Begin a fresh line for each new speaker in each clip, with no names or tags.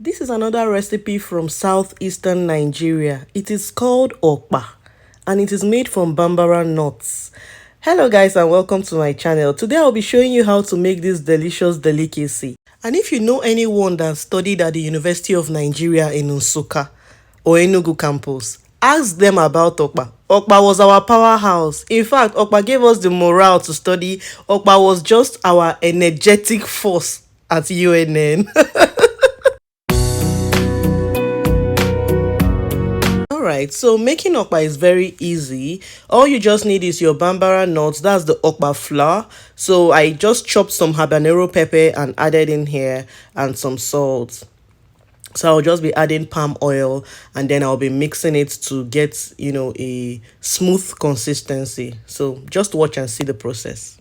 This is another recipe from southeastern Nigeria. It is called Okpa and it is made from bambara nuts. Hello guys and welcome to my channel. Today I'll be showing you how to make this delicious delicacy. And if you know anyone that studied at the University of Nigeria in Nsukka or Enugu campus, ask them about Okpa. Okpa was our powerhouse. In fact, Okpa gave us the morale to study. Okpa was just our energetic force at UNN. Alright, so making okpa is very easy. All you just need is your bambara nuts, that's the okpa flour. So I just chopped some habanero pepper and added in here and some salt. So I'll just be adding palm oil and then I'll be mixing it to get, a smooth consistency. So just watch and see the process.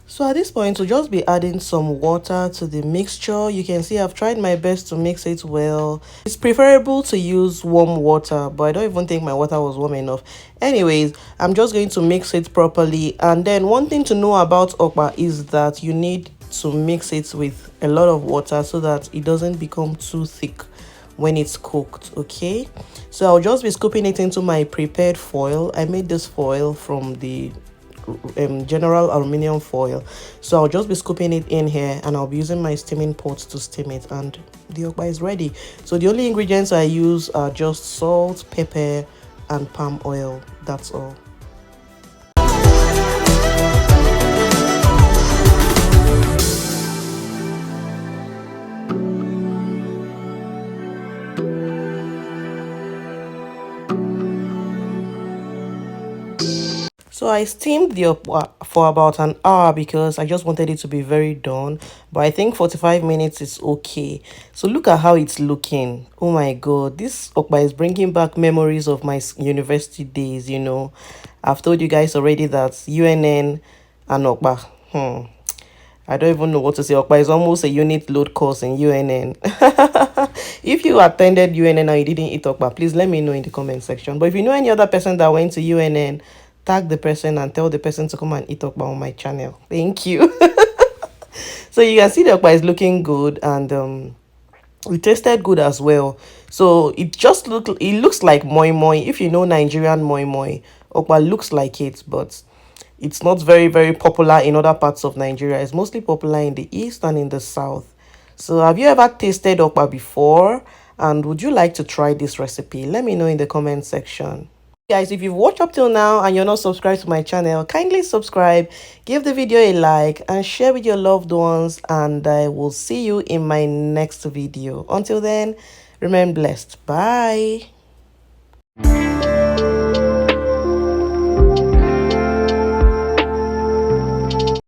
So at this point, we'll just be adding some water to the mixture. You can see I've tried my best to mix it well. It's preferable to use warm water, but I don't even think my water was warm enough. Anyways, I'm just going to mix it properly. And then one thing to know about okpa is that you need to mix it with a lot of water so that it doesn't become too thick when it's cooked. Okay, so I'll just be scooping it into my prepared foil. I made this foil from the general aluminum foil, so I'll just be scooping it in here and I'll be using my steaming pot to steam it, and the okpa is ready. So the only ingredients I use are just salt, pepper and palm oil. That's all. So I steamed the okpa for about an hour because I just wanted it to be very done. But I think 45 minutes is okay. So look at how it's looking. Oh my god, this okpa is bringing back memories of my university days, I've told you guys already that UNN and okpa. I don't even know what to say. Okpa is almost a unit load course in UNN. If you attended UNN and you didn't eat okpa, please let me know in the comment section. But if you know any other person that went to UNN, tag the person and tell the person to come and eat okpa on my channel. Thank you. So you can see the okpa is looking good, and it tasted good as well. So it looks like moi moi. If you know Nigerian moi moi, okpa looks like it, but it's not very popular in other parts of Nigeria. It's mostly popular in the east and in the south. So have you ever tasted okpa before, and would you like to try this recipe? Let me know in the comment section. Guys, if you've watched up till now and you're not subscribed to my channel, kindly subscribe, give the video a like and share with your loved ones, and I will see you in my next video. Until then, remain blessed. Bye.